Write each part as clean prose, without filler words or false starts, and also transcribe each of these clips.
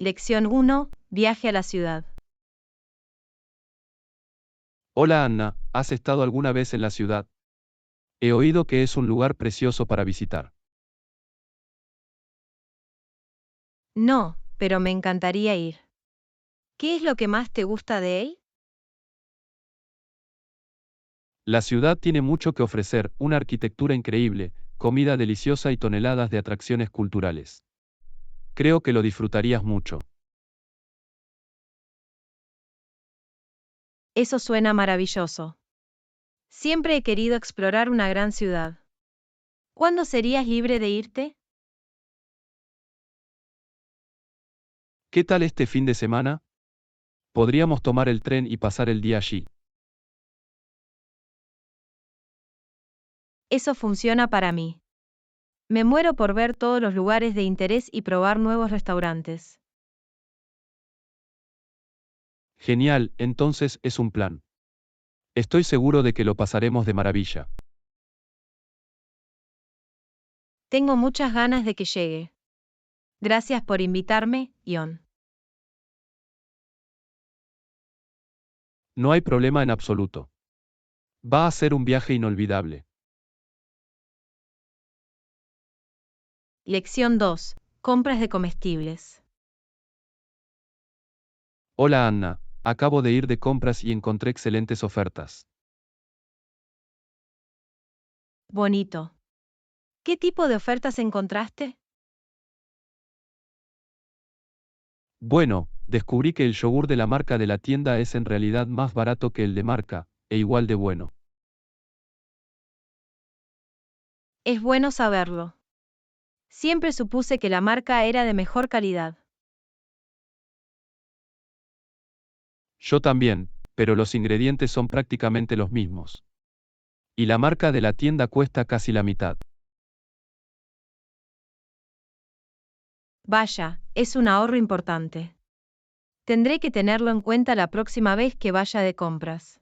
Lección 1. Viaje a la ciudad. Hola Anna, ¿has estado alguna vez en la ciudad? He oído que es un lugar precioso para visitar. No, pero me encantaría ir. ¿Qué es lo que más te gusta de él? La ciudad tiene mucho que ofrecer, una arquitectura increíble, comida deliciosa y toneladas de atracciones culturales. Creo que lo disfrutarías mucho. Eso suena maravilloso. Siempre he querido explorar una gran ciudad. ¿Cuándo serías libre de irte? ¿Qué tal este fin de semana? Podríamos tomar el tren y pasar el día allí. Eso funciona para mí. Me muero por ver todos los lugares de interés y probar nuevos restaurantes. Genial, entonces es un plan. Estoy seguro de que lo pasaremos de maravilla. Tengo muchas ganas de que llegue. Gracias por invitarme, Ion. No hay problema en absoluto. Va a ser un viaje inolvidable. Lección 2. Compras de comestibles. Hola Anna, acabo de ir de compras y encontré excelentes ofertas. Bonito. ¿Qué tipo de ofertas encontraste? Bueno, descubrí que el yogur de la marca de la tienda es en realidad más barato que el de marca, e igual de bueno. Es bueno saberlo. Siempre supuse que la marca era de mejor calidad. Yo también, pero los ingredientes son prácticamente los mismos. Y la marca de la tienda cuesta casi la mitad. Vaya, es un ahorro importante. Tendré que tenerlo en cuenta la próxima vez que vaya de compras.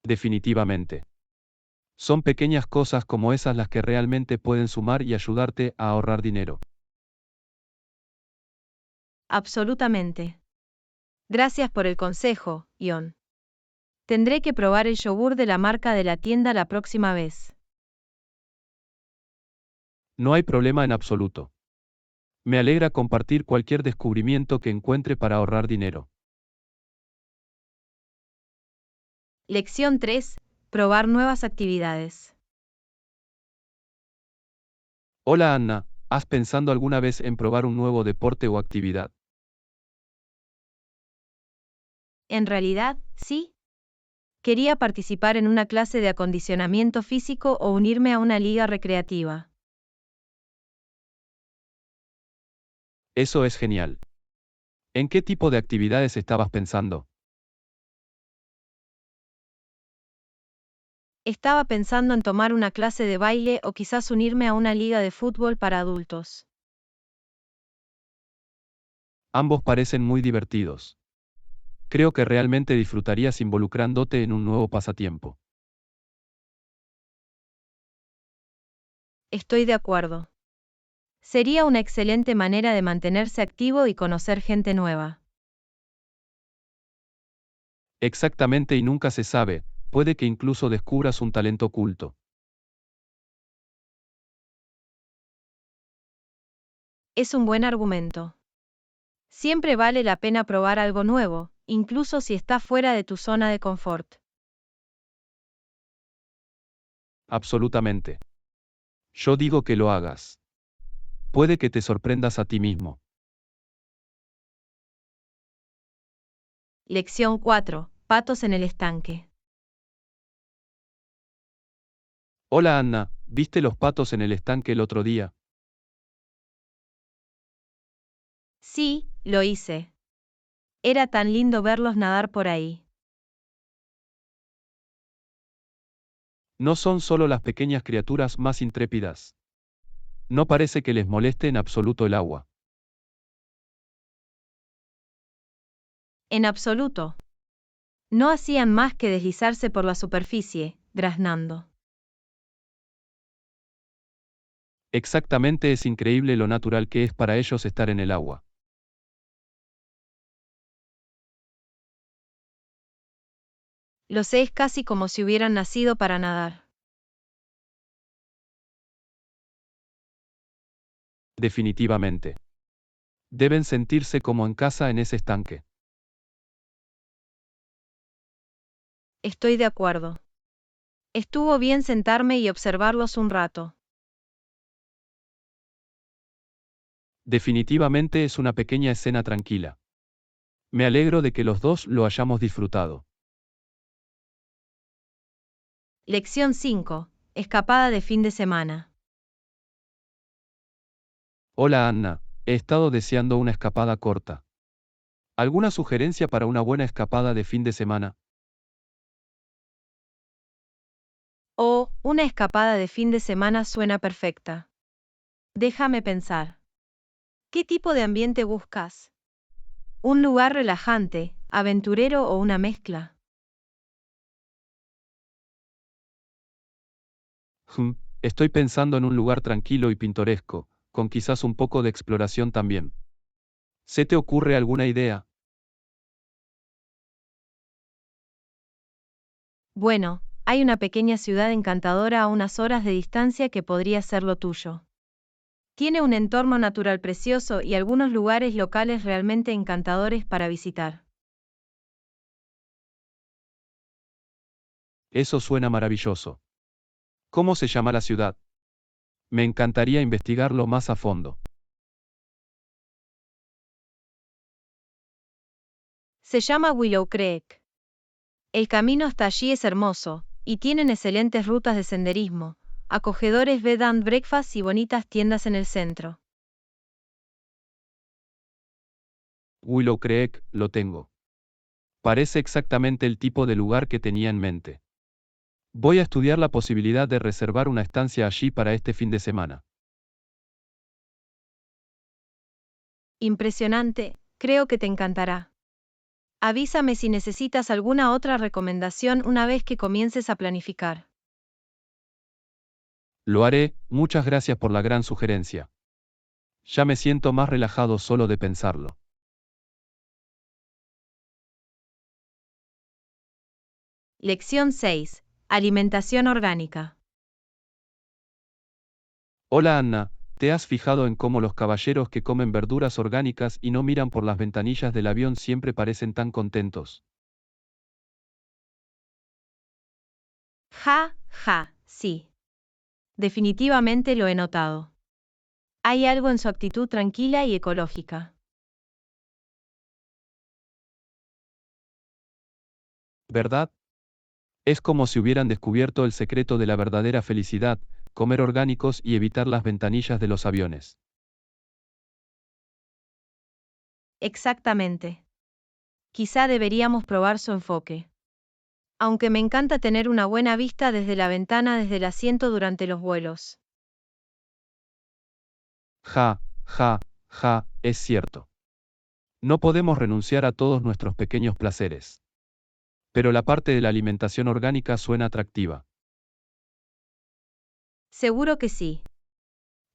Definitivamente. Son pequeñas cosas como esas las que realmente pueden sumar y ayudarte a ahorrar dinero. Absolutamente. Gracias por el consejo, Ion. Tendré que probar el yogur de la marca de la tienda la próxima vez. No hay problema en absoluto. Me alegra compartir cualquier descubrimiento que encuentre para ahorrar dinero. Lección 3. Probar nuevas actividades. Hola Anna, ¿has pensado alguna vez en probar un nuevo deporte o actividad? En realidad, sí. Quería participar en una clase de acondicionamiento físico o unirme a una liga recreativa. Eso es genial. ¿En qué tipo de actividades estabas pensando? Estaba pensando en tomar una clase de baile o quizás unirme a una liga de fútbol para adultos. Ambos parecen muy divertidos. Creo que realmente disfrutarías involucrándote en un nuevo pasatiempo. Estoy de acuerdo. Sería una excelente manera de mantenerse activo y conocer gente nueva. Exactamente, y nunca se sabe, puede que incluso descubras un talento oculto. Es un buen argumento. Siempre vale la pena probar algo nuevo, incluso si está fuera de tu zona de confort. Absolutamente. Yo digo que lo hagas. Puede que te sorprendas a ti mismo. Lección 4. Patos en el estanque. Hola Anna, ¿viste los patos en el estanque el otro día? Sí, lo hice. Era tan lindo verlos nadar por ahí. No son solo las pequeñas criaturas más intrépidas. No parece que les moleste en absoluto el agua. En absoluto. No hacían más que deslizarse por la superficie, graznando. Exactamente, es increíble lo natural que es para ellos estar en el agua. Lo sé, es casi como si hubieran nacido para nadar. Definitivamente. Deben sentirse como en casa en ese estanque. Estoy de acuerdo. Estuvo bien sentarme y observarlos un rato. Definitivamente es una pequeña escena tranquila. Me alegro de que los dos lo hayamos disfrutado. Lección 5. Escapada de fin de semana. Hola Anna, he estado deseando una escapada corta. ¿Alguna sugerencia para una buena escapada de fin de semana? Oh, una escapada de fin de semana suena perfecta. Déjame pensar. ¿Qué tipo de ambiente buscas? ¿Un lugar relajante, aventurero o una mezcla? Estoy pensando en un lugar tranquilo y pintoresco, con quizás un poco de exploración también. ¿Se te ocurre alguna idea? Bueno, hay una pequeña ciudad encantadora a unas horas de distancia que podría ser lo tuyo. Tiene un entorno natural precioso y algunos lugares locales realmente encantadores para visitar. Eso suena maravilloso. ¿Cómo se llama la ciudad? Me encantaría investigarlo más a fondo. Se llama Willow Creek. El camino hasta allí es hermoso, y tienen excelentes rutas de senderismo, acogedores bed and breakfast y bonitas tiendas en el centro. Willow Creek, lo tengo. Parece exactamente el tipo de lugar que tenía en mente. Voy a estudiar la posibilidad de reservar una estancia allí para este fin de semana. Impresionante, creo que te encantará. Avísame si necesitas alguna otra recomendación una vez que comiences a planificar. Lo haré, muchas gracias por la gran sugerencia. Ya me siento más relajado solo de pensarlo. Lección 6. Alimentación orgánica. Hola Anna, ¿te has fijado en cómo los caballeros que comen verduras orgánicas y no miran por las ventanillas del avión siempre parecen tan contentos? Ja, ja, sí. Definitivamente lo he notado. Hay algo en su actitud tranquila y ecológica. ¿Verdad? Es como si hubieran descubierto el secreto de la verdadera felicidad, comer orgánicos y evitar las ventanillas de los aviones. Exactamente. Quizá deberíamos probar su enfoque. Aunque me encanta tener una buena vista desde la ventana desde el asiento durante los vuelos. Ja, ja, ja, es cierto. No podemos renunciar a todos nuestros pequeños placeres. Pero la parte de la alimentación orgánica suena atractiva. Seguro que sí.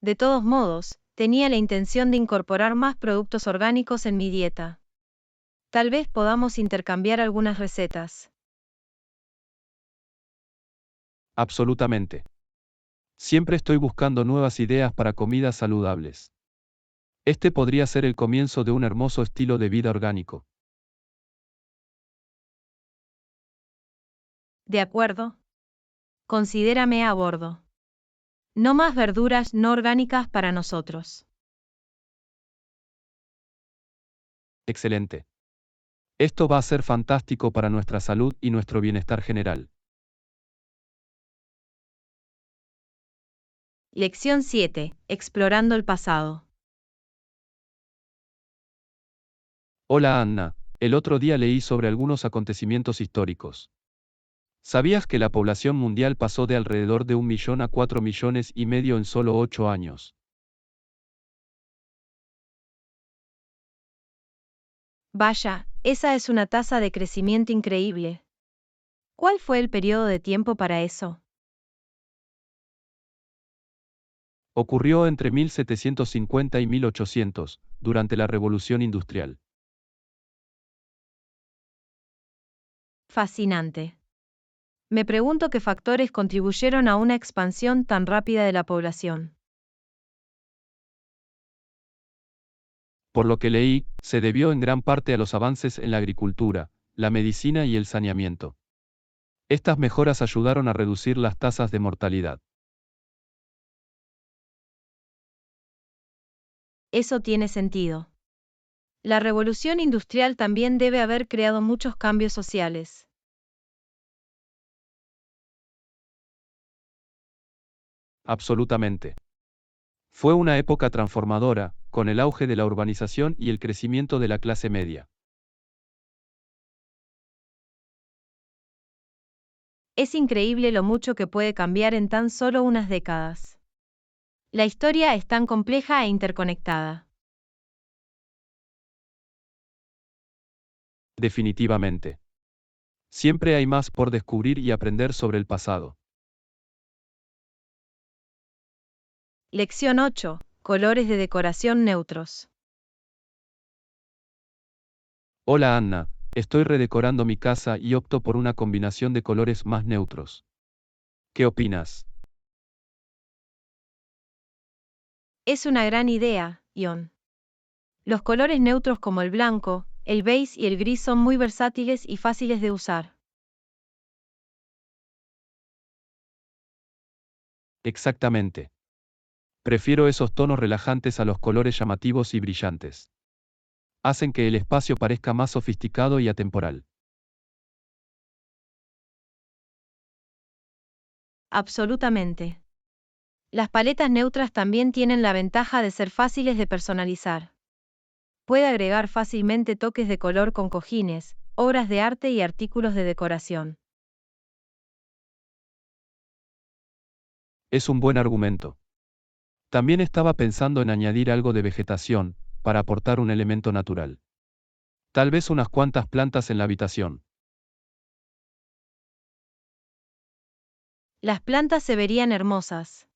De todos modos, tenía la intención de incorporar más productos orgánicos en mi dieta. Tal vez podamos intercambiar algunas recetas. Absolutamente. Siempre estoy buscando nuevas ideas para comidas saludables. Este podría ser el comienzo de un hermoso estilo de vida orgánico. ¿De acuerdo? Considérame a bordo. No más verduras no orgánicas para nosotros. Excelente. Esto va a ser fantástico para nuestra salud y nuestro bienestar general. Lección 7. Explorando el pasado. Hola Anna, el otro día leí sobre algunos acontecimientos históricos. ¿Sabías que la población mundial pasó de alrededor de 1 millón a 4 millones y medio en solo 8 años? Vaya, esa es una tasa de crecimiento increíble. ¿Cuál fue el periodo de tiempo para eso? Ocurrió entre 1750 y 1800, durante la Revolución Industrial. Fascinante. Me pregunto qué factores contribuyeron a una expansión tan rápida de la población. Por lo que leí, se debió en gran parte a los avances en la agricultura, la medicina y el saneamiento. Estas mejoras ayudaron a reducir las tasas de mortalidad. Eso tiene sentido. La revolución industrial también debe haber creado muchos cambios sociales. Absolutamente. Fue una época transformadora, con el auge de la urbanización y el crecimiento de la clase media. Es increíble lo mucho que puede cambiar en tan solo unas décadas. La historia es tan compleja e interconectada. Definitivamente. Siempre hay más por descubrir y aprender sobre el pasado. Lección 8. Colores de decoración neutros. Hola Anna, estoy redecorando mi casa y opto por una combinación de colores más neutros. ¿Qué opinas? Es una gran idea, Ion. Los colores neutros como el blanco, el beige y el gris son muy versátiles y fáciles de usar. Exactamente. Prefiero esos tonos relajantes a los colores llamativos y brillantes. Hacen que el espacio parezca más sofisticado y atemporal. Absolutamente. Las paletas neutras también tienen la ventaja de ser fáciles de personalizar. Puede agregar fácilmente toques de color con cojines, obras de arte y artículos de decoración. Es un buen argumento. También estaba pensando en añadir algo de vegetación, para aportar un elemento natural. Tal vez unas cuantas plantas en la habitación. Las plantas se verían hermosas.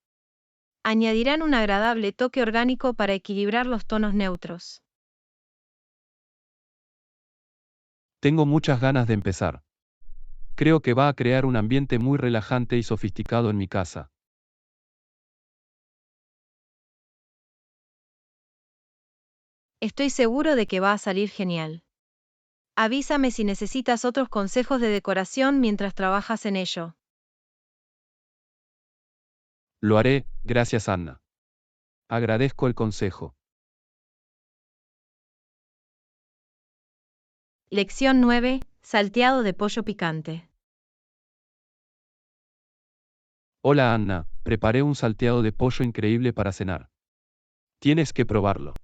Añadirán un agradable toque orgánico para equilibrar los tonos neutros. Tengo muchas ganas de empezar. Creo que va a crear un ambiente muy relajante y sofisticado en mi casa. Estoy seguro de que va a salir genial. Avísame si necesitas otros consejos de decoración mientras trabajas en ello. Lo haré, gracias Anna. Agradezco el consejo. Lección 9. Salteado de pollo picante. Hola Anna, preparé un salteado de pollo increíble para cenar. Tienes que probarlo.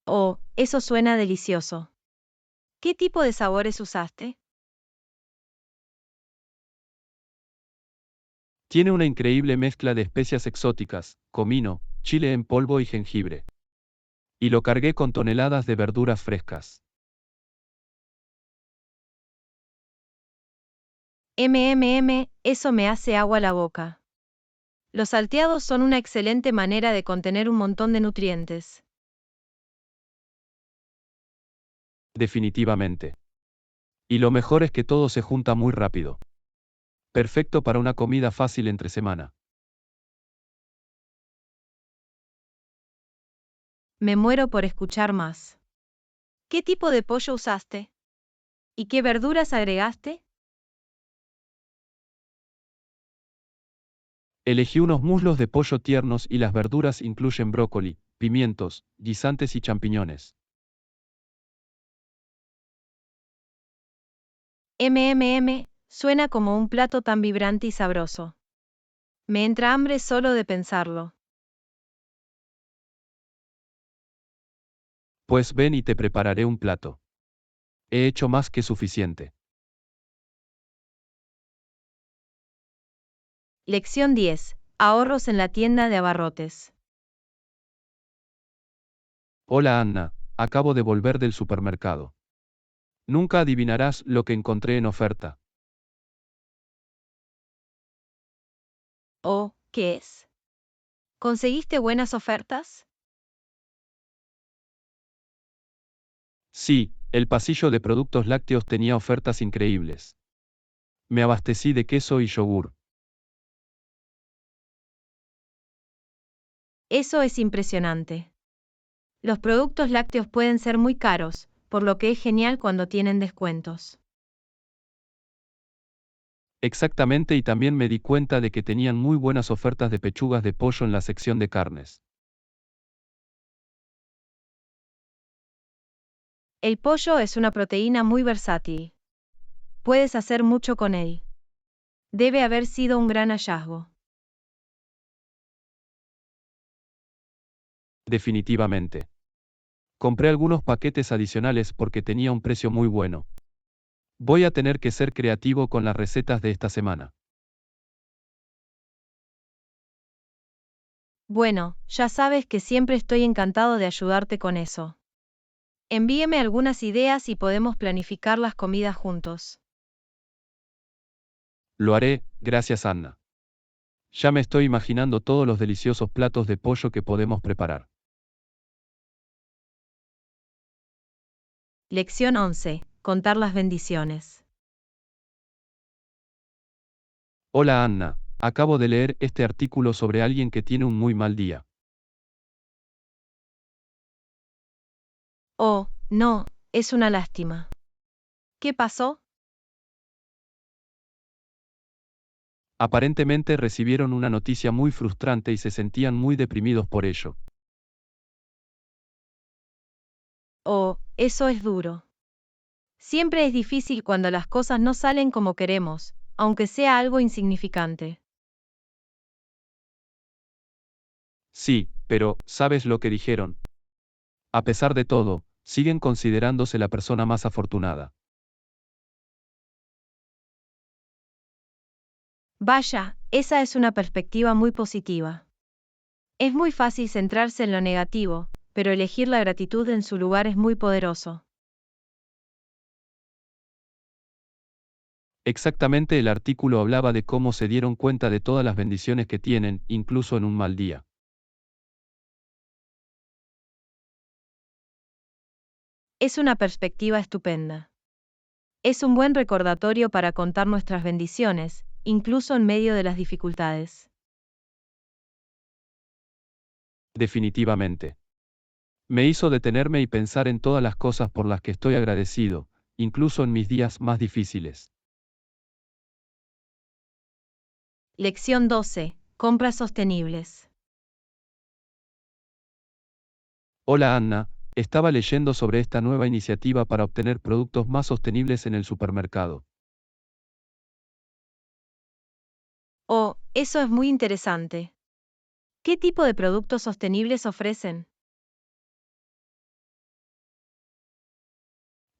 Oh, eso suena delicioso. ¿Qué tipo de sabores usaste? Tiene una increíble mezcla de especias exóticas, comino, chile en polvo y jengibre. Y lo cargué con toneladas de verduras frescas. Eso me hace agua la boca. Los salteados son una excelente manera de contener un montón de nutrientes. Definitivamente. Y lo mejor es que todo se junta muy rápido. Perfecto para una comida fácil entre semana. Me muero por escuchar más. ¿Qué tipo de pollo usaste? ¿Y qué verduras agregaste? Elegí unos muslos de pollo tiernos y las verduras incluyen brócoli, pimientos, guisantes y champiñones. Suena como un plato tan vibrante y sabroso. Me entra hambre solo de pensarlo. Pues ven y te prepararé un plato. He hecho más que suficiente. Lección 10. Ahorros en la tienda de abarrotes. Hola Anna, acabo de volver del supermercado. Nunca adivinarás lo que encontré en oferta. Oh, ¿qué es? ¿Conseguiste buenas ofertas? Sí, el pasillo de productos lácteos tenía ofertas increíbles. Me abastecí de queso y yogur. Eso es impresionante. Los productos lácteos pueden ser muy caros, por lo que es genial cuando tienen descuentos. Exactamente, y también me di cuenta de que tenían muy buenas ofertas de pechugas de pollo en la sección de carnes. El pollo es una proteína muy versátil. Puedes hacer mucho con él. Debe haber sido un gran hallazgo. Definitivamente. Compré algunos paquetes adicionales porque tenía un precio muy bueno. Voy a tener que ser creativo con las recetas de esta semana. Bueno, ya sabes que siempre estoy encantado de ayudarte con eso. Envíeme algunas ideas y podemos planificar las comidas juntos. Lo haré, gracias Anna. Ya me estoy imaginando todos los deliciosos platos de pollo que podemos preparar. Lección 11. Contar las bendiciones. Hola Anna, acabo de leer este artículo sobre alguien que tiene un muy mal día. Oh, no, es una lástima. ¿Qué pasó? Aparentemente recibieron una noticia muy frustrante y se sentían muy deprimidos por ello. Oh, eso es duro. Siempre es difícil cuando las cosas no salen como queremos, aunque sea algo insignificante. Sí, pero, ¿sabes lo que dijeron? A pesar de todo, siguen considerándose la persona más afortunada. Vaya, esa es una perspectiva muy positiva. Es muy fácil centrarse en lo negativo, pero elegir la gratitud en su lugar es muy poderoso. Exactamente, el artículo hablaba de cómo se dieron cuenta de todas las bendiciones que tienen, incluso en un mal día. Es una perspectiva estupenda. Es un buen recordatorio para contar nuestras bendiciones, incluso en medio de las dificultades. Definitivamente. Me hizo detenerme y pensar en todas las cosas por las que estoy agradecido, incluso en mis días más difíciles. Lección 12. Compras sostenibles. Hola Anna, estaba leyendo sobre esta nueva iniciativa para obtener productos más sostenibles en el supermercado. Oh, eso es muy interesante. ¿Qué tipo de productos sostenibles ofrecen?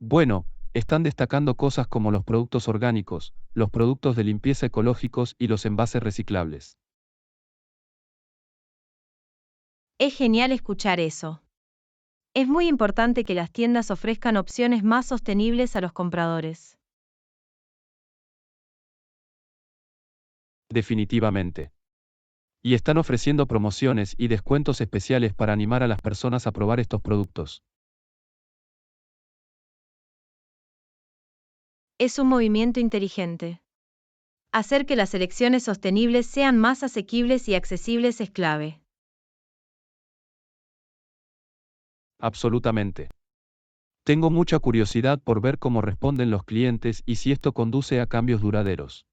Bueno, están destacando cosas como los productos orgánicos, los productos de limpieza ecológicos y los envases reciclables. Es genial escuchar eso. Es muy importante que las tiendas ofrezcan opciones más sostenibles a los compradores. Definitivamente. Y están ofreciendo promociones y descuentos especiales para animar a las personas a probar estos productos. Es un movimiento inteligente. Hacer que las elecciones sostenibles sean más asequibles y accesibles es clave. Absolutamente. Tengo mucha curiosidad por ver cómo responden los clientes y si esto conduce a cambios duraderos.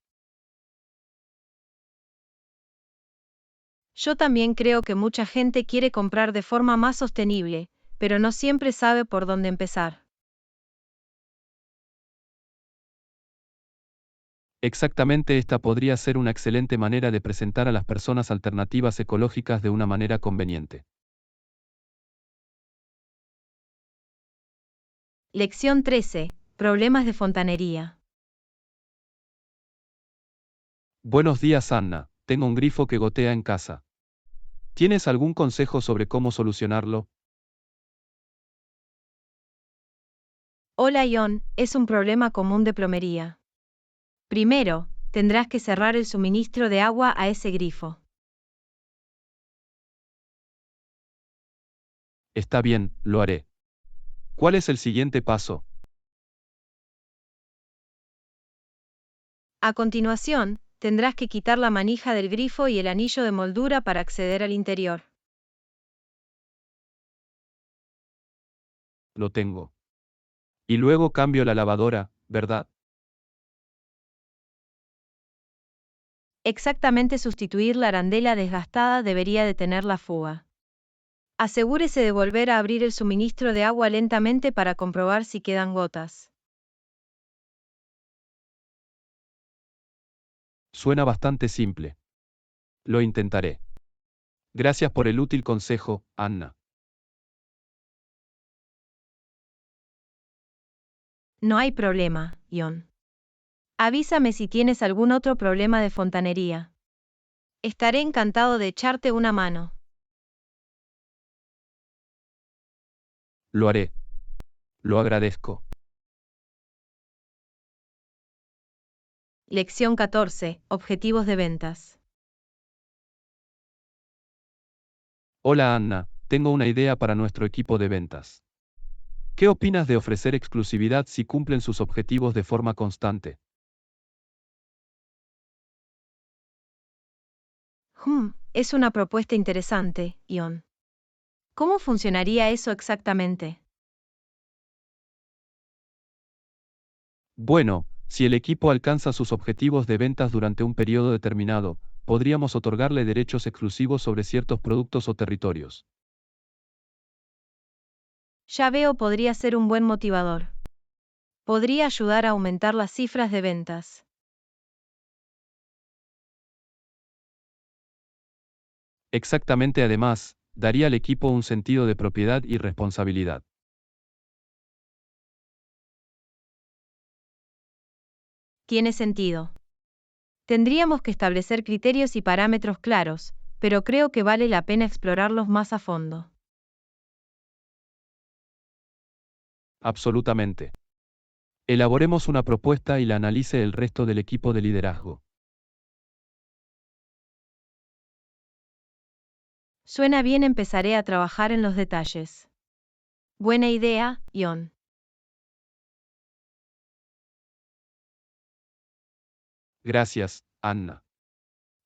Yo también creo que mucha gente quiere comprar de forma más sostenible, pero no siempre sabe por dónde empezar. Exactamente, esta podría ser una excelente manera de presentar a las personas alternativas ecológicas de una manera conveniente. Lección 13. Problemas de fontanería. Buenos días, Anna. Tengo un grifo que gotea en casa. ¿Tienes algún consejo sobre cómo solucionarlo? Hola Ion, es un problema común de plomería. Primero, tendrás que cerrar el suministro de agua a ese grifo. Está bien, lo haré. ¿Cuál es el siguiente paso? A continuación, tendrás que quitar la manija del grifo y el anillo de moldura para acceder al interior. Lo tengo. Y luego cambio la lavadora, ¿verdad? Exactamente, sustituir la arandela desgastada debería detener la fuga. Asegúrese de volver a abrir el suministro de agua lentamente para comprobar si quedan gotas. Suena bastante simple. Lo intentaré. Gracias por el útil consejo, Anna. No hay problema, Ion. Avísame si tienes algún otro problema de fontanería. Estaré encantado de echarte una mano. Lo haré. Lo agradezco. Lección 14. Objetivos de ventas. Hola Anna, tengo una idea para nuestro equipo de ventas. ¿Qué opinas de ofrecer exclusividad si cumplen sus objetivos de forma constante? Es una propuesta interesante, Ion. ¿Cómo funcionaría eso exactamente? Bueno, si el equipo alcanza sus objetivos de ventas durante un periodo determinado, podríamos otorgarle derechos exclusivos sobre ciertos productos o territorios. Ya veo, podría ser un buen motivador. Podría ayudar a aumentar las cifras de ventas. Exactamente, además, daría al equipo un sentido de propiedad y responsabilidad. Tiene sentido. Tendríamos que establecer criterios y parámetros claros, pero creo que vale la pena explorarlos más a fondo. Absolutamente. Elaboremos una propuesta y la analice el resto del equipo de liderazgo. Suena bien, empezaré a trabajar en los detalles. Buena idea, Ion. Gracias, Anna.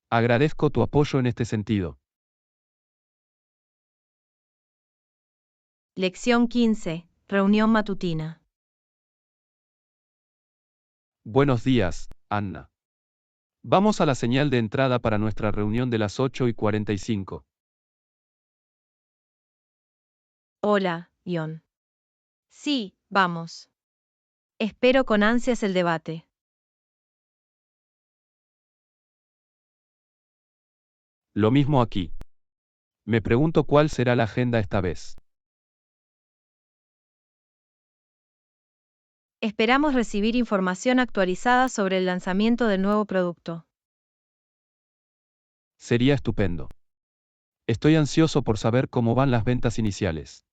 Agradezco tu apoyo en este sentido. Lección 15. Reunión matutina. Buenos días, Anna. Vamos a la señal de entrada para nuestra reunión de las 8:45. Hola, Ion. Sí, vamos. Espero con ansias el debate. Lo mismo aquí. Me pregunto cuál será la agenda esta vez. Esperamos recibir información actualizada sobre el lanzamiento del nuevo producto. Sería estupendo. Estoy ansioso por saber cómo van las ventas iniciales.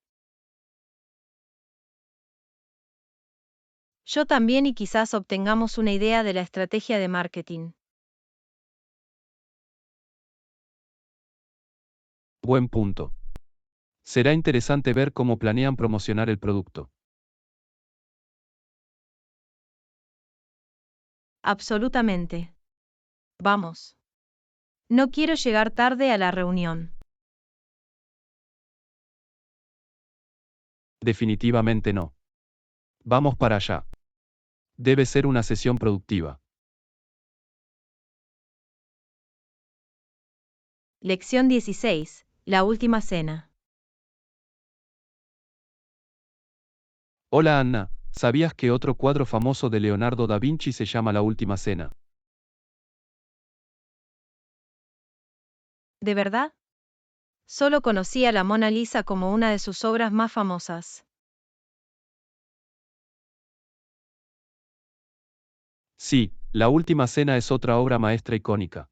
Yo también, y quizás obtengamos una idea de la estrategia de marketing. Buen punto. Será interesante ver cómo planean promocionar el producto. Absolutamente. Vamos. No quiero llegar tarde a la reunión. Definitivamente no. Vamos para allá. Debe ser una sesión productiva. Lección 16. La última cena. Hola Anna, ¿sabías que otro cuadro famoso de Leonardo da Vinci se llama La Última Cena? ¿De verdad? Solo conocía la Mona Lisa como una de sus obras más famosas. Sí, La Última Cena es otra obra maestra icónica.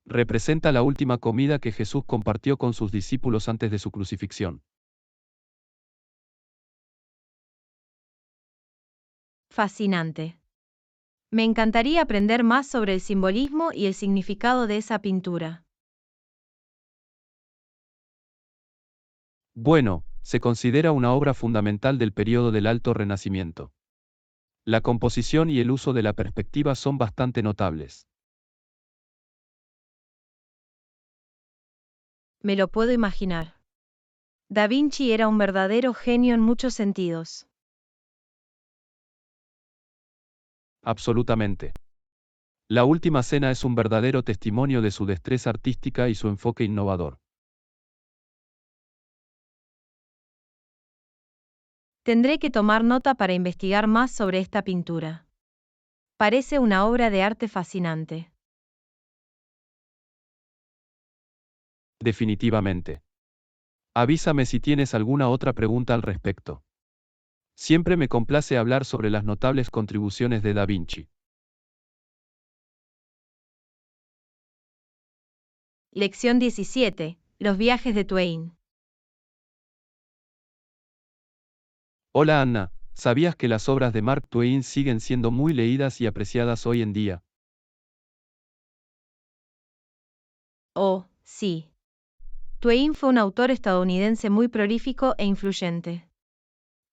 Representa la última comida que Jesús compartió con sus discípulos antes de su crucifixión. Fascinante. Me encantaría aprender más sobre el simbolismo y el significado de esa pintura. Bueno, se considera una obra fundamental del periodo del Alto Renacimiento. La composición y el uso de la perspectiva son bastante notables. Me lo puedo imaginar. Da Vinci era un verdadero genio en muchos sentidos. Absolutamente. La Última Cena es un verdadero testimonio de su destreza artística y su enfoque innovador. Tendré que tomar nota para investigar más sobre esta pintura. Parece una obra de arte fascinante. Definitivamente. Avísame si tienes alguna otra pregunta al respecto. Siempre me complace hablar sobre las notables contribuciones de Da Vinci. Lección 17. Los viajes de Twain. Hola Anna, ¿sabías que las obras de Mark Twain siguen siendo muy leídas y apreciadas hoy en día? Oh, sí. Twain fue un autor estadounidense muy prolífico e influyente.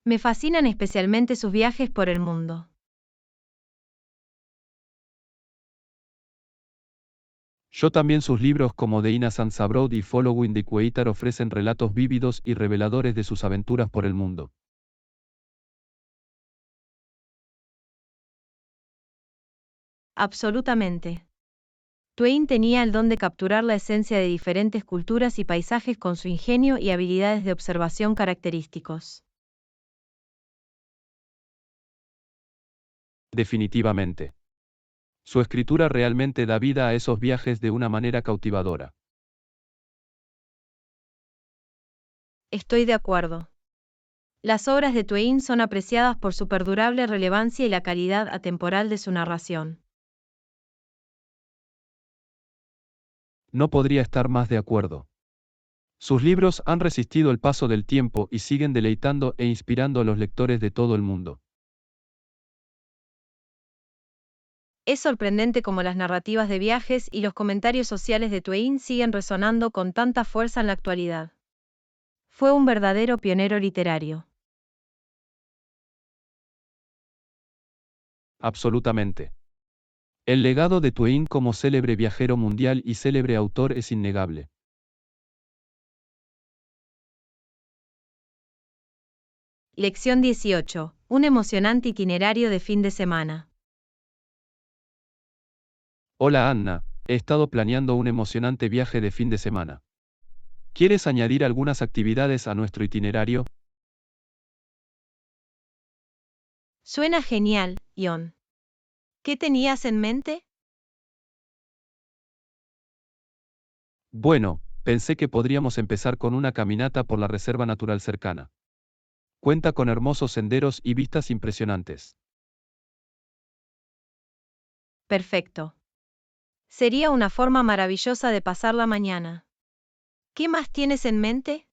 Me fascinan especialmente sus viajes por el mundo. Yo también sus libros como The Innocents Abroad y Following the Equator ofrecen relatos vívidos y reveladores de sus aventuras por el mundo. Absolutamente. Twain tenía el don de capturar la esencia de diferentes culturas y paisajes con su ingenio y habilidades de observación característicos. Definitivamente. Su escritura realmente da vida a esos viajes de una manera cautivadora. Estoy de acuerdo. Las obras de Twain son apreciadas por su perdurable relevancia y la calidad atemporal de su narración. No podría estar más de acuerdo. Sus libros han resistido el paso del tiempo y siguen deleitando e inspirando a los lectores de todo el mundo. Es sorprendente cómo las narrativas de viajes y los comentarios sociales de Twain siguen resonando con tanta fuerza en la actualidad. Fue un verdadero pionero literario. Absolutamente. El legado de Twain como célebre viajero mundial y célebre autor es innegable. Lección 18. Un emocionante itinerario de fin de semana. Hola Anna, he estado planeando un emocionante viaje de fin de semana. ¿Quieres añadir algunas actividades a nuestro itinerario? Suena genial, Ion. ¿Qué tenías en mente? Bueno, pensé que podríamos empezar con una caminata por la reserva natural cercana. Cuenta con hermosos senderos y vistas impresionantes. Perfecto. Sería una forma maravillosa de pasar la mañana. ¿Qué más tienes en mente?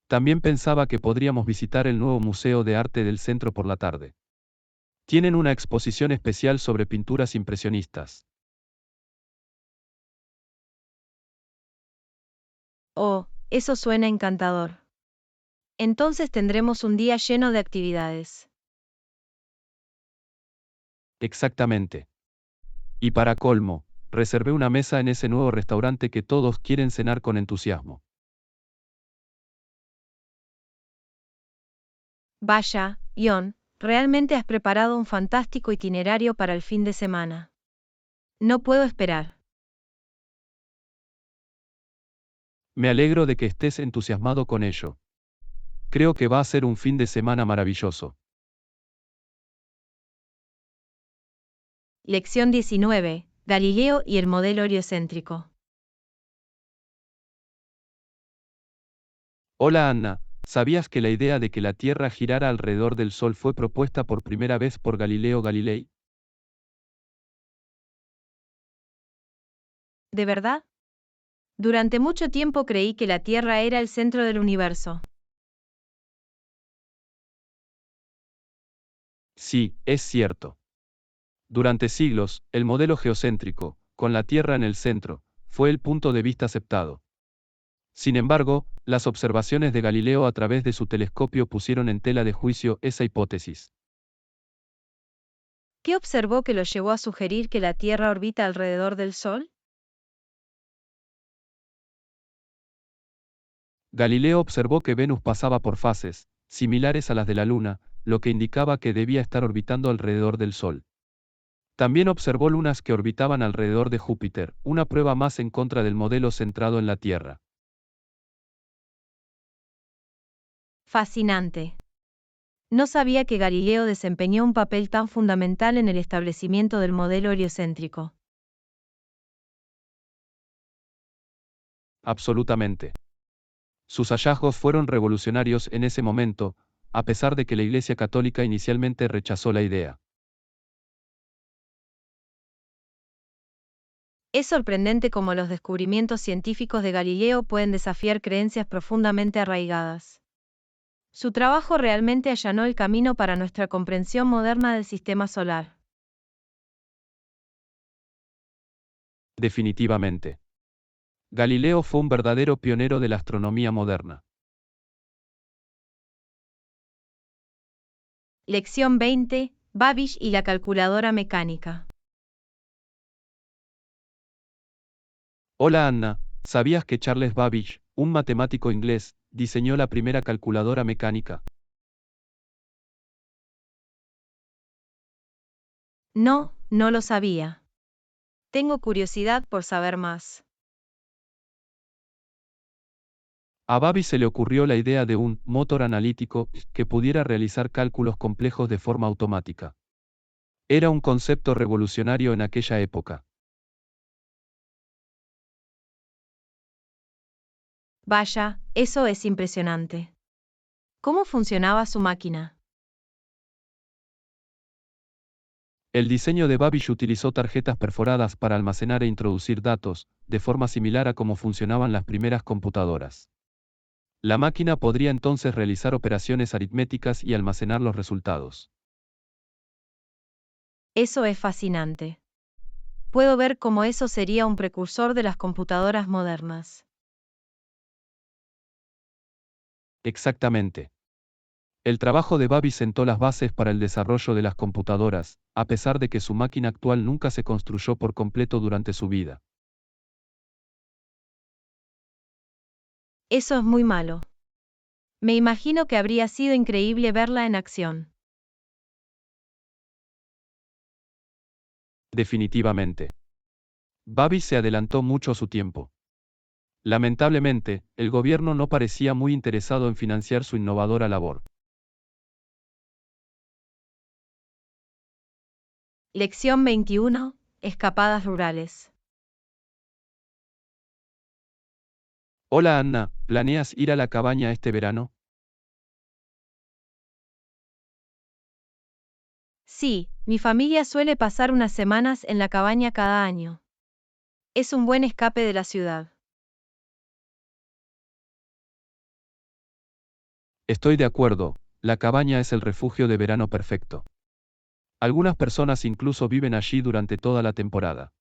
También pensaba que podríamos visitar el nuevo Museo de Arte del Centro por la tarde. Tienen una exposición especial sobre pinturas impresionistas. Oh, eso suena encantador. Entonces tendremos un día lleno de actividades. Exactamente. Y para colmo, reservé una mesa en ese nuevo restaurante que todos quieren cenar con entusiasmo. Vaya, Ion, realmente has preparado un fantástico itinerario para el fin de semana. No puedo esperar. Me alegro de que estés entusiasmado con ello. Creo que va a ser un fin de semana maravilloso. Lección 19. Galileo y el modelo heliocéntrico. Hola Anna, ¿sabías que la idea de que la Tierra girara alrededor del Sol fue propuesta por primera vez por Galileo Galilei? ¿De verdad? Durante mucho tiempo creí que la Tierra era el centro del universo. Sí, es cierto. Durante siglos, el modelo geocéntrico, con la Tierra en el centro, fue el punto de vista aceptado. Sin embargo, las observaciones de Galileo a través de su telescopio pusieron en tela de juicio esa hipótesis. ¿Qué observó que lo llevó a sugerir que la Tierra orbita alrededor del Sol? Galileo observó que Venus pasaba por fases, similares a las de la Luna, lo que indicaba que debía estar orbitando alrededor del Sol. También observó lunas que orbitaban alrededor de Júpiter, una prueba más en contra del modelo centrado en la Tierra. Fascinante. No sabía que Galileo desempeñó un papel tan fundamental en el establecimiento del modelo heliocéntrico. Absolutamente. Sus hallazgos fueron revolucionarios en ese momento, a pesar de que la Iglesia Católica inicialmente rechazó la idea. Es sorprendente cómo los descubrimientos científicos de Galileo pueden desafiar creencias profundamente arraigadas. Su trabajo realmente allanó el camino para nuestra comprensión moderna del sistema solar. Definitivamente. Galileo fue un verdadero pionero de la astronomía moderna. Lección 20. Babbage y la calculadora mecánica. Hola Anna, ¿sabías que Charles Babbage, un matemático inglés, diseñó la primera calculadora mecánica? No, no lo sabía. Tengo curiosidad por saber más. A Babbage se le ocurrió la idea de un motor analítico que pudiera realizar cálculos complejos de forma automática. Era un concepto revolucionario en aquella época. Vaya, eso es impresionante. ¿Cómo funcionaba su máquina? El diseño de Babbage utilizó tarjetas perforadas para almacenar e introducir datos, de forma similar a cómo funcionaban las primeras computadoras. La máquina podría entonces realizar operaciones aritméticas y almacenar los resultados. Eso es fascinante. Puedo ver cómo eso sería un precursor de las computadoras modernas. Exactamente. El trabajo de Babbage sentó las bases para el desarrollo de las computadoras, a pesar de que su máquina actual nunca se construyó por completo durante su vida. Eso es muy malo. Me imagino que habría sido increíble verla en acción. Definitivamente. Babbage se adelantó mucho a su tiempo. Lamentablemente, el gobierno no parecía muy interesado en financiar su innovadora labor. Lección 21. Escapadas rurales. Hola Anna, ¿planeas ir a la cabaña este verano? Sí, mi familia suele pasar unas semanas en la cabaña cada año. Es un buen escape de la ciudad. Estoy de acuerdo, la cabaña es el refugio de verano perfecto. Algunas personas incluso viven allí durante toda la temporada.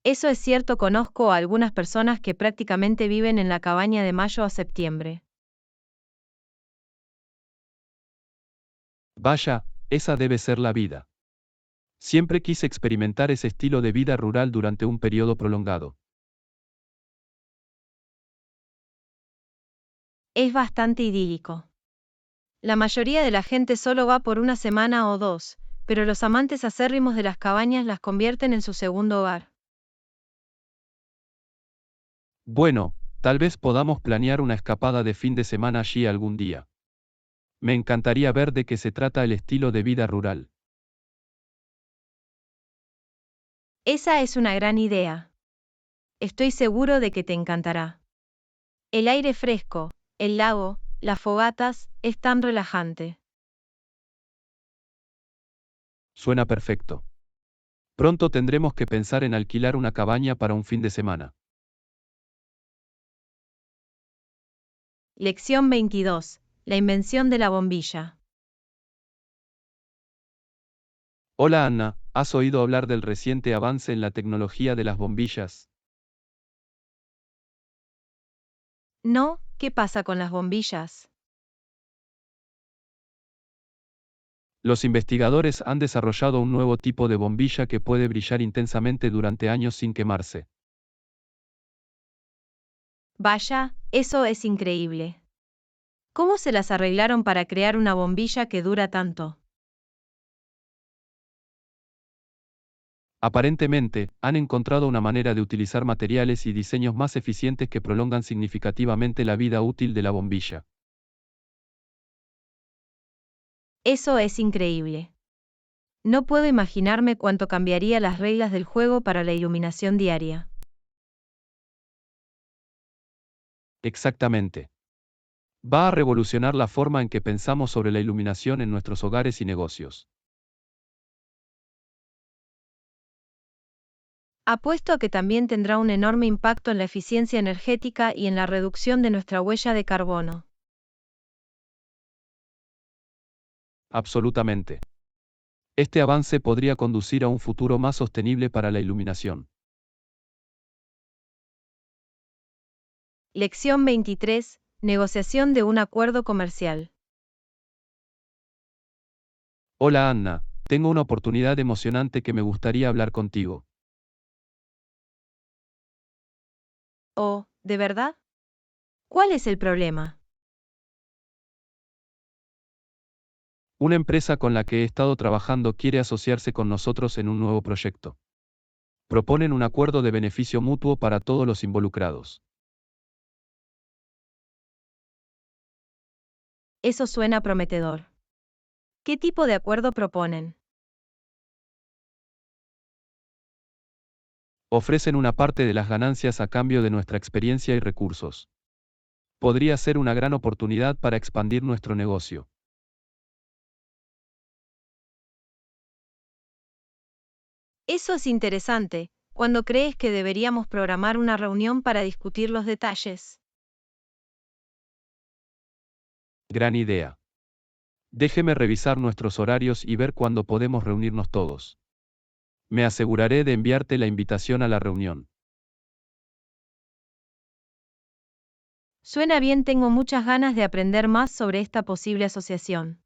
Eso es cierto, conozco a algunas personas que prácticamente viven en la cabaña de mayo a septiembre. Vaya, esa debe ser la vida. Siempre quise experimentar ese estilo de vida rural durante un periodo prolongado. Es bastante idílico. La mayoría de la gente solo va por una semana o dos, pero los amantes acérrimos de las cabañas las convierten en su segundo hogar. Bueno, tal vez podamos planear una escapada de fin de semana allí algún día. Me encantaría ver de qué se trata el estilo de vida rural. Esa es una gran idea. Estoy seguro de que te encantará. El aire fresco, el lago, las fogatas, es tan relajante. Suena perfecto. Pronto tendremos que pensar en alquilar una cabaña para un fin de semana. Lección 22. la invención de la bombilla. Hola Anna, ¿has oído hablar del reciente avance en la tecnología de las bombillas? No, ¿qué pasa con las bombillas? Los investigadores han desarrollado un nuevo tipo de bombilla que puede brillar intensamente durante años sin quemarse. Vaya, eso es increíble. ¿Cómo se las arreglaron para crear una bombilla que dura tanto? Aparentemente, han encontrado una manera de utilizar materiales y diseños más eficientes que prolongan significativamente la vida útil de la bombilla. Eso es increíble. No puedo imaginarme cuánto cambiaría las reglas del juego para la iluminación diaria. Exactamente. Va a revolucionar la forma en que pensamos sobre la iluminación en nuestros hogares y negocios. Apuesto a que también tendrá un enorme impacto en la eficiencia energética y en la reducción de nuestra huella de carbono. Absolutamente. Este avance podría conducir a un futuro más sostenible para la iluminación. Lección 23. Negociación de un acuerdo comercial. Hola Anna, tengo una oportunidad emocionante que me gustaría hablar contigo. Oh, ¿de verdad? ¿Cuál es el problema? Una empresa con la que he estado trabajando quiere asociarse con nosotros en un nuevo proyecto. Proponen un acuerdo de beneficio mutuo para todos los involucrados. Eso suena prometedor. ¿Qué tipo de acuerdo proponen? Ofrecen una parte de las ganancias a cambio de nuestra experiencia y recursos. Podría ser una gran oportunidad para expandir nuestro negocio. Eso es interesante. ¿Cuándo crees que deberíamos programar una reunión para discutir los detalles? Gran idea. Déjeme revisar nuestros horarios y ver cuándo podemos reunirnos todos. Me aseguraré de enviarte la invitación a la reunión. Suena bien, tengo muchas ganas de aprender más sobre esta posible asociación.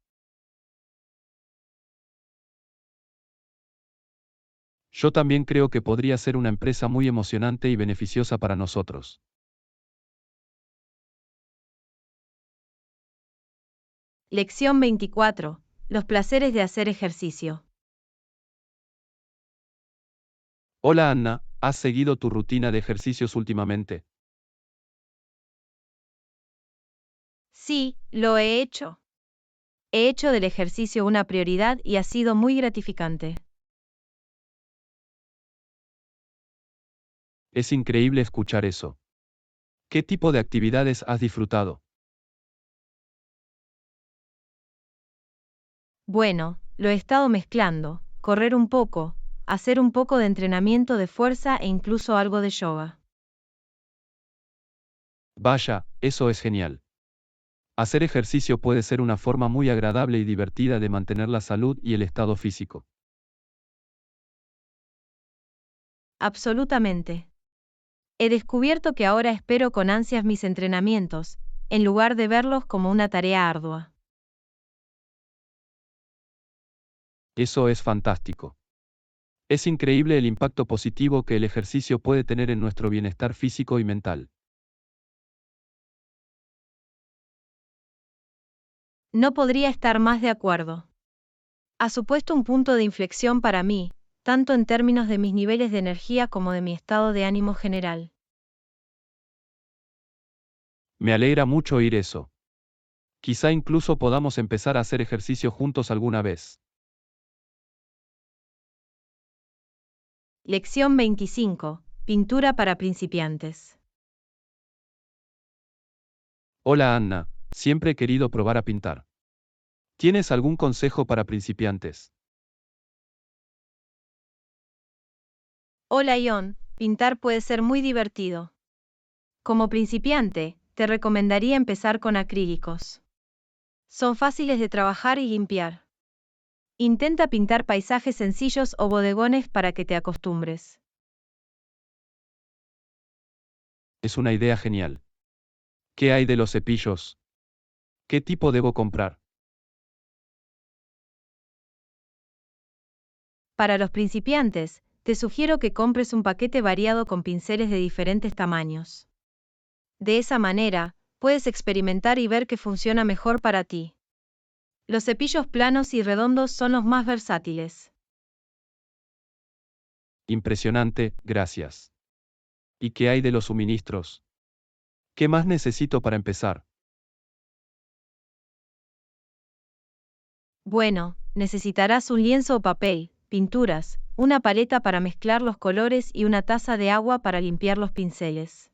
Yo también creo que podría ser una empresa muy emocionante y beneficiosa para nosotros. Lección 24. Los placeres de hacer ejercicio. Hola Anna, ¿has seguido tu rutina de ejercicios últimamente? Sí, lo he hecho. He hecho del ejercicio una prioridad y ha sido muy gratificante. Es increíble escuchar eso. ¿Qué tipo de actividades has disfrutado? Bueno, lo he estado mezclando, correr un poco, hacer un poco de entrenamiento de fuerza e incluso algo de yoga. Vaya, eso es genial. Hacer ejercicio puede ser una forma muy agradable y divertida de mantener la salud y el estado físico. Absolutamente. He descubierto que ahora espero con ansias mis entrenamientos, en lugar de verlos como una tarea ardua. Eso es fantástico. Es increíble el impacto positivo que el ejercicio puede tener en nuestro bienestar físico y mental. No podría estar más de acuerdo. Ha supuesto un punto de inflexión para mí, tanto en términos de mis niveles de energía como de mi estado de ánimo general. Me alegra mucho oír eso. Quizá incluso podamos empezar a hacer ejercicio juntos alguna vez. Lección 25. Pintura para principiantes. Hola Anna, siempre he querido probar a pintar. ¿Tienes algún consejo para principiantes? Hola Ion, pintar puede ser muy divertido. Como principiante, te recomendaría empezar con acrílicos. Son fáciles de trabajar y limpiar. Intenta pintar paisajes sencillos o bodegones para que te acostumbres. Es una idea genial. ¿Qué hay de los cepillos? ¿Qué tipo debo comprar? Para los principiantes, te sugiero que compres un paquete variado con pinceles de diferentes tamaños. De esa manera, puedes experimentar y ver qué funciona mejor para ti. Los cepillos planos y redondos son los más versátiles. Impresionante, gracias. ¿Y qué hay de los suministros? ¿Qué más necesito para empezar? Bueno, necesitarás un lienzo o papel, pinturas, una paleta para mezclar los colores y una taza de agua para limpiar los pinceles.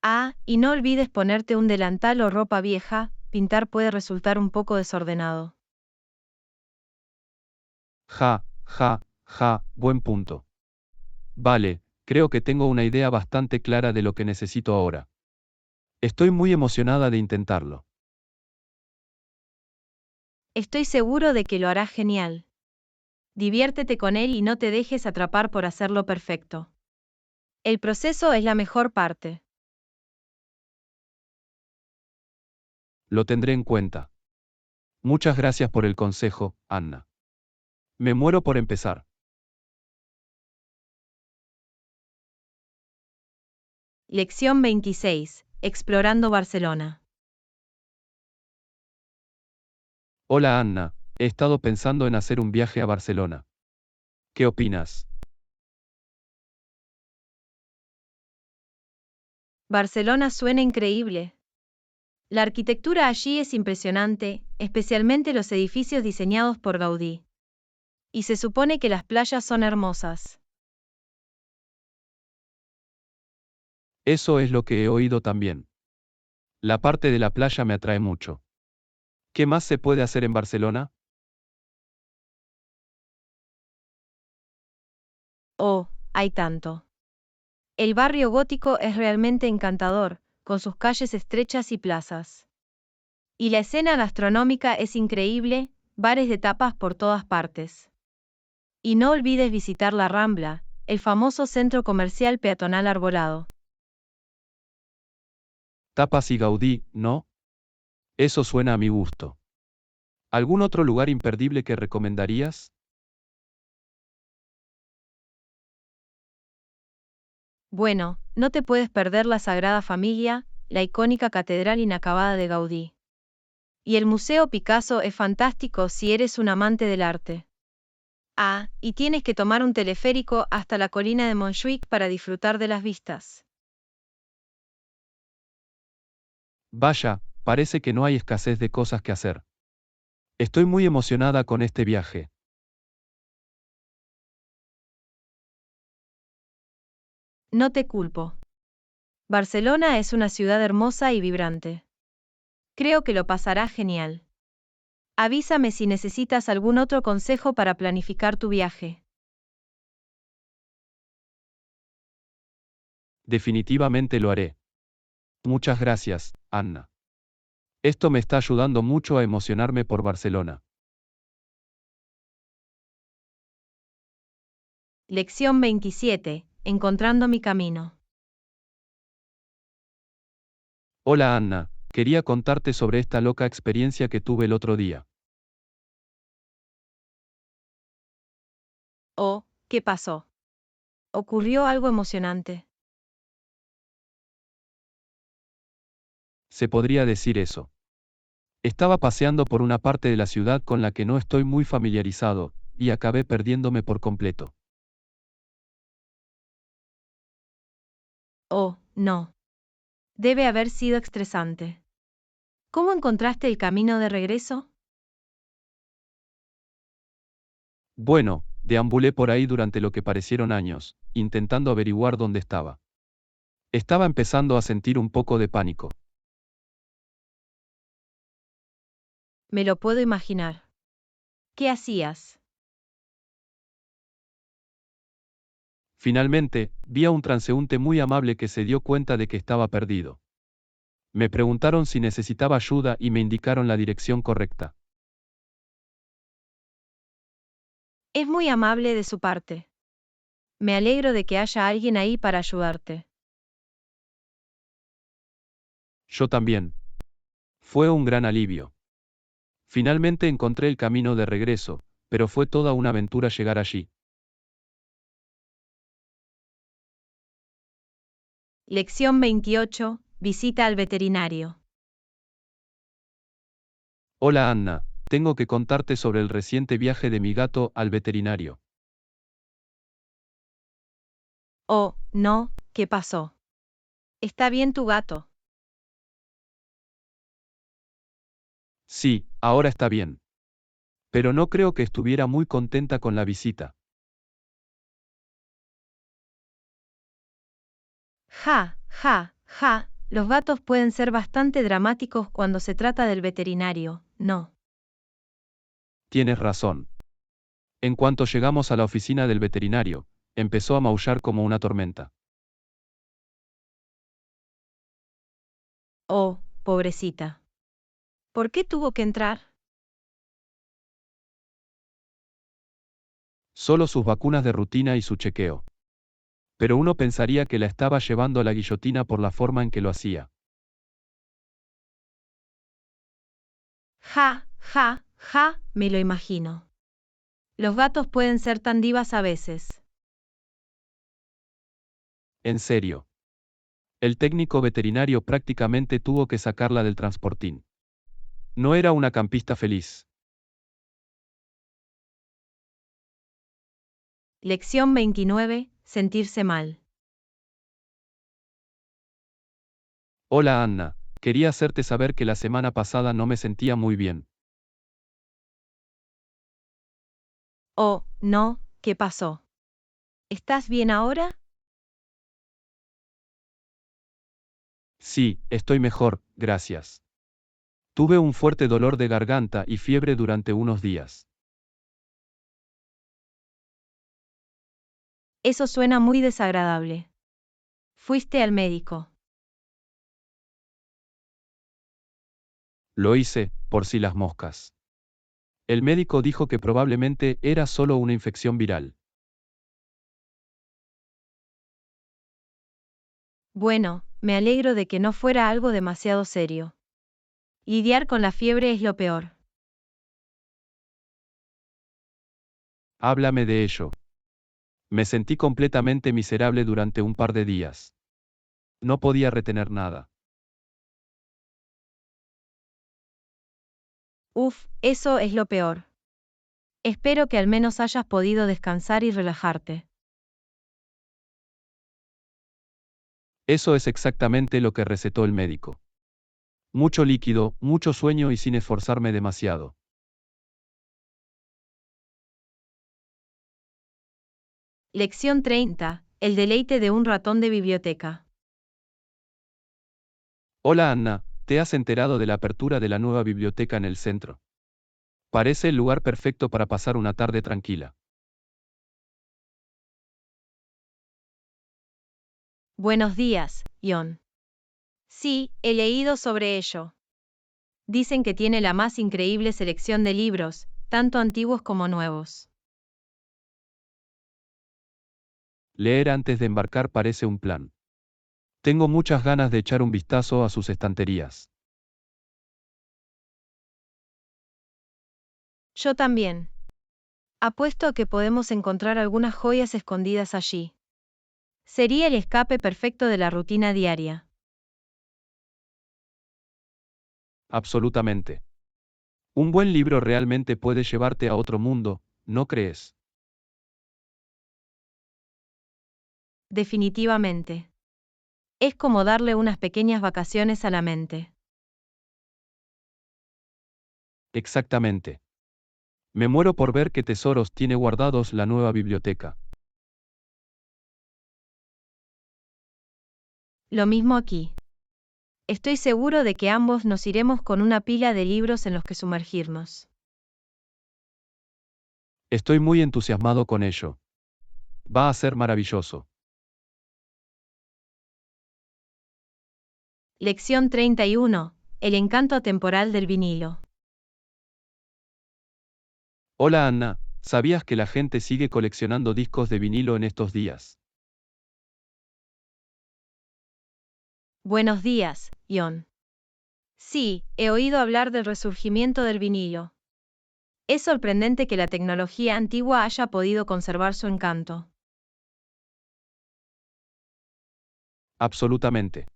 Ah, y no olvides ponerte un delantal o ropa vieja, pintar puede resultar un poco desordenado. Buen punto. Vale, creo que tengo una idea bastante clara de lo que necesito ahora. Estoy muy emocionada de intentarlo. Estoy seguro de que lo harás genial. Diviértete con él y no te dejes atrapar por hacerlo perfecto. El proceso es la mejor parte. Lo tendré en cuenta. Muchas gracias por el consejo, Anna. Me muero por empezar. Lección 26. Explorando Barcelona. Hola Anna, he estado pensando en hacer un viaje a Barcelona. ¿Qué opinas? Barcelona suena increíble. La arquitectura allí es impresionante, especialmente los edificios diseñados por Gaudí. Y se supone que las playas son hermosas. Eso es lo que he oído también. La parte de la playa me atrae mucho. ¿Qué más se puede hacer en Barcelona? Oh, hay tanto. El barrio gótico es realmente encantador, con sus calles estrechas y plazas. Y la escena gastronómica es increíble, bares de tapas por todas partes. Y no olvides visitar la Rambla, el famoso centro comercial peatonal arbolado. Tapas y Gaudí, ¿no? Eso suena a mi gusto. ¿Algún otro lugar imperdible que recomendarías? Bueno, no te puedes perder la Sagrada Familia, la icónica catedral inacabada de Gaudí. Y el Museo Picasso es fantástico si eres un amante del arte. Ah, y tienes que tomar un teleférico hasta la colina de Montjuic para disfrutar de las vistas. Vaya, parece que no hay escasez de cosas que hacer. Estoy muy emocionada con este viaje. No te culpo. Barcelona es una ciudad hermosa y vibrante. Creo que lo pasarás genial. Avísame si necesitas algún otro consejo para planificar tu viaje. Definitivamente lo haré. Muchas gracias, Anna. Esto me está ayudando mucho a emocionarme por Barcelona. Lección 27. Encontrando mi camino. Hola Anna, quería contarte sobre esta loca experiencia que tuve el otro día. Oh, ¿qué pasó? ¿Ocurrió algo emocionante? Se podría decir eso. Estaba paseando por una parte de la ciudad con la que no estoy muy familiarizado, y acabé perdiéndome por completo. Oh, no. Debe haber sido estresante. ¿Cómo encontraste el camino de regreso? Bueno, deambulé por ahí durante lo que parecieron años, intentando averiguar dónde estaba. Estaba empezando a sentir un poco de pánico. Me lo puedo imaginar. ¿Qué hacías? Finalmente, vi a un transeúnte muy amable que se dio cuenta de que estaba perdido. Me preguntaron si necesitaba ayuda y me indicaron la dirección correcta. Es muy amable de su parte. Me alegro de que haya alguien ahí para ayudarte. Yo también. Fue un gran alivio. Finalmente encontré el camino de regreso, pero fue toda una aventura llegar allí. Lección 28. Visita al veterinario. Hola Anna, tengo que contarte sobre el reciente viaje de mi gato al veterinario. Oh, no, ¿qué pasó? ¿Está bien tu gato? Sí, ahora está bien. Pero no creo que estuviera muy contenta con la visita. Ja, ja, ja, los gatos pueden ser bastante dramáticos cuando se trata del veterinario, ¿no? Tienes razón. En cuanto llegamos a la oficina del veterinario, empezó a maullar como una tormenta. Oh, pobrecita. ¿Por qué tuvo que entrar? Solo sus vacunas de rutina y su chequeo. Pero uno pensaría que la estaba llevando a la guillotina por la forma en que lo hacía. Ja, ja, ja, me lo imagino. Los gatos pueden ser tan divas a veces. En serio. El técnico veterinario prácticamente tuvo que sacarla del transportín. No era una campista feliz. Lección 29. Sentirse mal. Hola Anna, quería hacerte saber que la semana pasada no me sentía muy bien. Oh, no, ¿qué pasó? ¿Estás bien ahora? Sí, estoy mejor, gracias. Tuve un fuerte dolor de garganta y fiebre durante unos días. Eso suena muy desagradable. ¿Fuiste al médico? Lo hice, por si las moscas. El médico dijo que probablemente era solo una infección viral. Bueno, me alegro de que no fuera algo demasiado serio. Lidiar con la fiebre es lo peor. Háblame de ello. Me sentí completamente miserable durante un par de días. No podía retener nada. Uf, eso es lo peor. Espero que al menos hayas podido descansar y relajarte. Eso es exactamente lo que recetó el médico. Mucho líquido, mucho sueño y sin esforzarme demasiado. Lección 30. El deleite de un ratón de biblioteca. Hola Anna, ¿te has enterado de la apertura de la nueva biblioteca en el centro? Parece el lugar perfecto para pasar una tarde tranquila. Buenos días, Ion. Sí, he leído sobre ello. Dicen que tiene la más increíble selección de libros, tanto antiguos como nuevos. Leer antes de embarcar parece un plan. Tengo muchas ganas de echar un vistazo a sus estanterías. Yo también. Apuesto a que podemos encontrar algunas joyas escondidas allí. Sería el escape perfecto de la rutina diaria. Absolutamente. Un buen libro realmente puede llevarte a otro mundo, ¿no crees? Definitivamente. Es como darle unas pequeñas vacaciones a la mente. Exactamente. Me muero por ver qué tesoros tiene guardados la nueva biblioteca. Lo mismo aquí. Estoy seguro de que ambos nos iremos con una pila de libros en los que sumergirnos. Estoy muy entusiasmado con ello. Va a ser maravilloso. Lección 31. El encanto atemporal del vinilo. Hola Anna, ¿sabías que la gente sigue coleccionando discos de vinilo en estos días? Buenos días, Ion. Sí, he oído hablar del resurgimiento del vinilo. Es sorprendente que la tecnología antigua haya podido conservar su encanto. Absolutamente.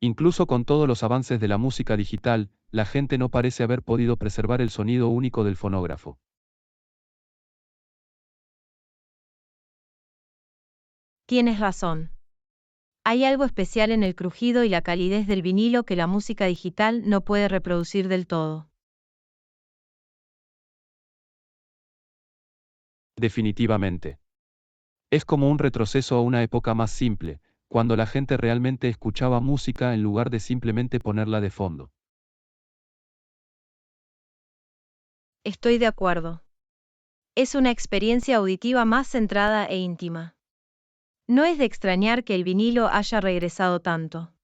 Incluso con todos los avances de la música digital, la gente no parece haber podido preservar el sonido único del fonógrafo. Tienes razón. Hay algo especial en el crujido y la calidez del vinilo que la música digital no puede reproducir del todo. Definitivamente. Es como un retroceso a una época más simple, cuando la gente realmente escuchaba música en lugar de simplemente ponerla de fondo. Estoy de acuerdo. Es una experiencia auditiva más centrada e íntima. No es de extrañar que el vinilo haya regresado tanto.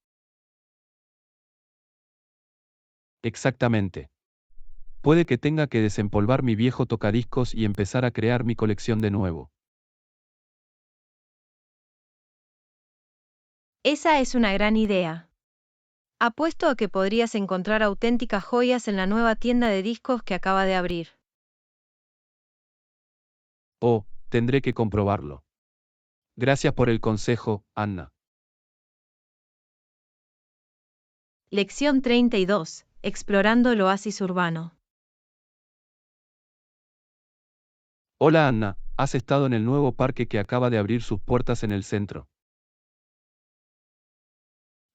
Exactamente. Puede que tenga que desempolvar mi viejo tocadiscos y empezar a crear mi colección de nuevo. Esa es una gran idea. Apuesto a que podrías encontrar auténticas joyas en la nueva tienda de discos que acaba de abrir. Oh, tendré que comprobarlo. Gracias por el consejo, Anna. Lección 32. Explorando el oasis urbano. Hola Anna, ¿has estado en el nuevo parque que acaba de abrir sus puertas en el centro?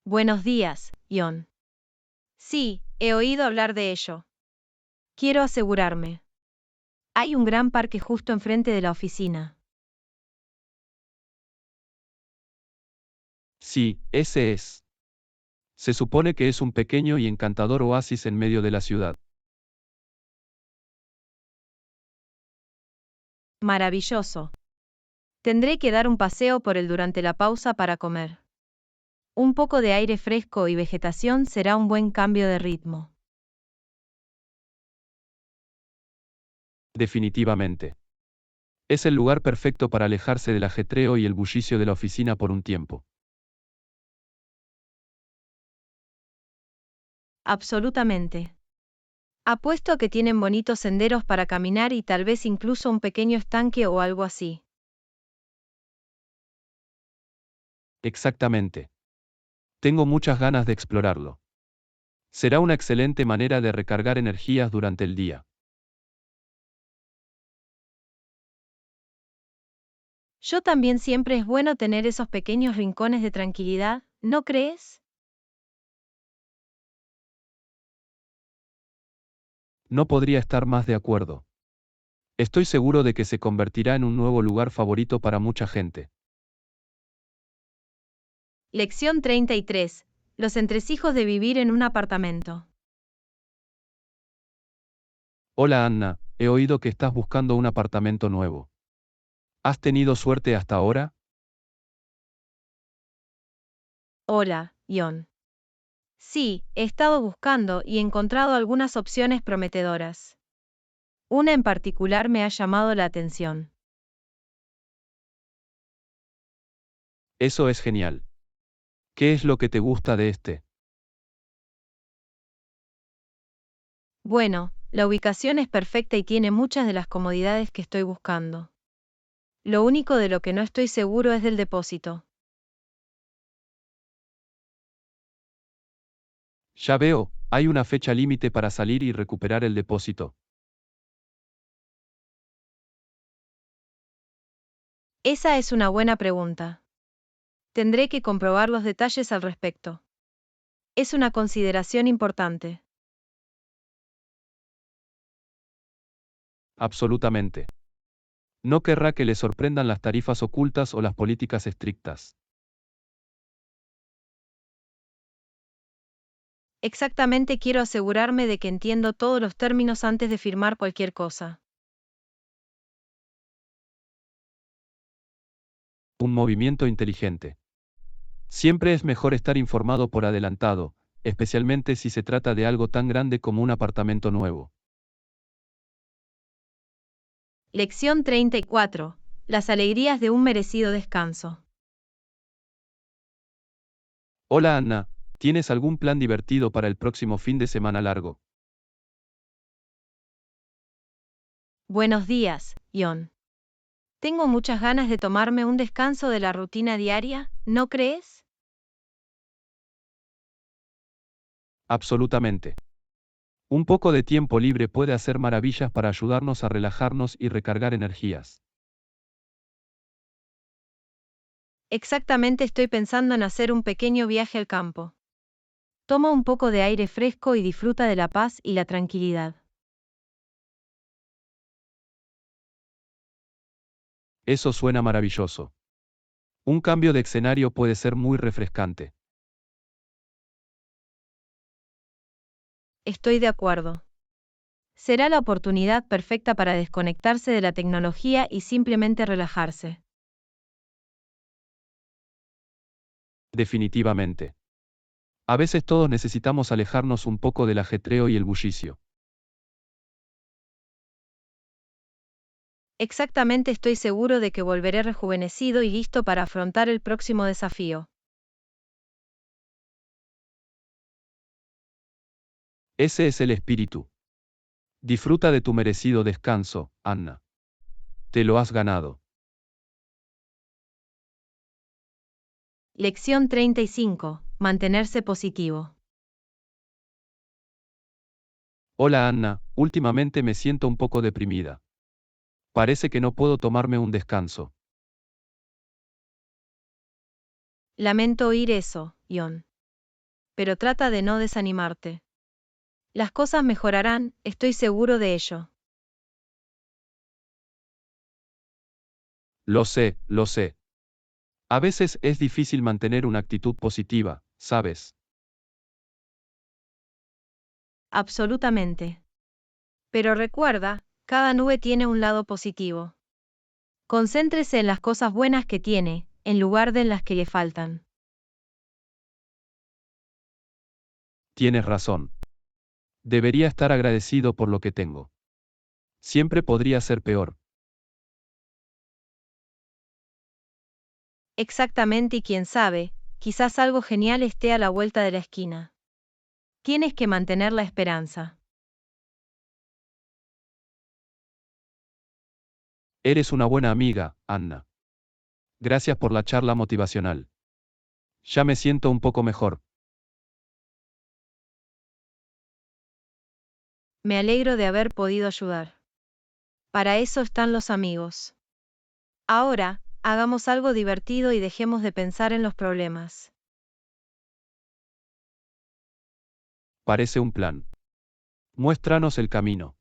Buenos días, Ion. Sí, he oído hablar de ello. Quiero asegurarme. Hay un gran parque justo enfrente de la oficina. Sí, ese es. Se supone que es un pequeño y encantador oasis en medio de la ciudad. Maravilloso. Tendré que dar un paseo por él durante la pausa para comer. Un poco de aire fresco y vegetación será un buen cambio de ritmo. Definitivamente. Es el lugar perfecto para alejarse del ajetreo y el bullicio de la oficina por un tiempo. Absolutamente. Apuesto a que tienen bonitos senderos para caminar y tal vez incluso un pequeño estanque o algo así. Exactamente. Tengo muchas ganas de explorarlo. Será una excelente manera de recargar energías durante el día. Yo también siempre es bueno tener esos pequeños rincones de tranquilidad, ¿no crees? No podría estar más de acuerdo. Estoy seguro de que se convertirá en un nuevo lugar favorito para mucha gente. Lección 33. Los entresijos de vivir en un apartamento. Hola Anna, he oído que estás buscando un apartamento nuevo. ¿Has tenido suerte hasta ahora? Hola, Ion. Sí, he estado buscando y he encontrado algunas opciones prometedoras. Una en particular me ha llamado la atención. Eso es genial. ¿Qué es lo que te gusta de este? Bueno, la ubicación es perfecta y tiene muchas de las comodidades que estoy buscando. Lo único de lo que no estoy seguro es del depósito. Ya veo, hay una fecha límite para salir y recuperar el depósito. Esa es una buena pregunta. Tendré que comprobar los detalles al respecto. Es una consideración importante. Absolutamente. No querrá que le sorprendan las tarifas ocultas o las políticas estrictas. Exactamente, quiero asegurarme de que entiendo todos los términos antes de firmar cualquier cosa. Un movimiento inteligente. Siempre es mejor estar informado por adelantado, especialmente si se trata de algo tan grande como un apartamento nuevo. Lección 34. Las alegrías de un merecido descanso. Hola Anna, ¿tienes algún plan divertido para el próximo fin de semana largo? Buenos días, Ion. Tengo muchas ganas de tomarme un descanso de la rutina diaria, ¿no crees? Absolutamente. Un poco de tiempo libre puede hacer maravillas para ayudarnos a relajarnos y recargar energías. Exactamente, estoy pensando en hacer un pequeño viaje al campo. Toma un poco de aire fresco y disfruta de la paz y la tranquilidad. Eso suena maravilloso. Un cambio de escenario puede ser muy refrescante. Estoy de acuerdo. Será la oportunidad perfecta para desconectarse de la tecnología y simplemente relajarse. Definitivamente. A veces todos necesitamos alejarnos un poco del ajetreo y el bullicio. Exactamente, estoy seguro de que volveré rejuvenecido y listo para afrontar el próximo desafío. Ese es el espíritu. Disfruta de tu merecido descanso, Anna. Te lo has ganado. Lección 35. Mantenerse positivo. Hola Anna, últimamente me siento un poco deprimida. Parece que no puedo tomarme un descanso. Lamento oír eso, Ion. Pero trata de no desanimarte. Las cosas mejorarán, estoy seguro de ello. Lo sé, lo sé. A veces es difícil mantener una actitud positiva, ¿sabes? Absolutamente. Pero recuerda, cada nube tiene un lado positivo. Concéntrese en las cosas buenas que tiene, en lugar de en las que le faltan. Tienes razón. Debería estar agradecido por lo que tengo. Siempre podría ser peor. Exactamente, y quién sabe, quizás algo genial esté a la vuelta de la esquina. Tienes que mantener la esperanza. Eres una buena amiga, Anna. Gracias por la charla motivacional. Ya me siento un poco mejor. Me alegro de haber podido ayudar. Para eso están los amigos. Ahora, hagamos algo divertido y dejemos de pensar en los problemas. Parece un plan. Muéstranos el camino.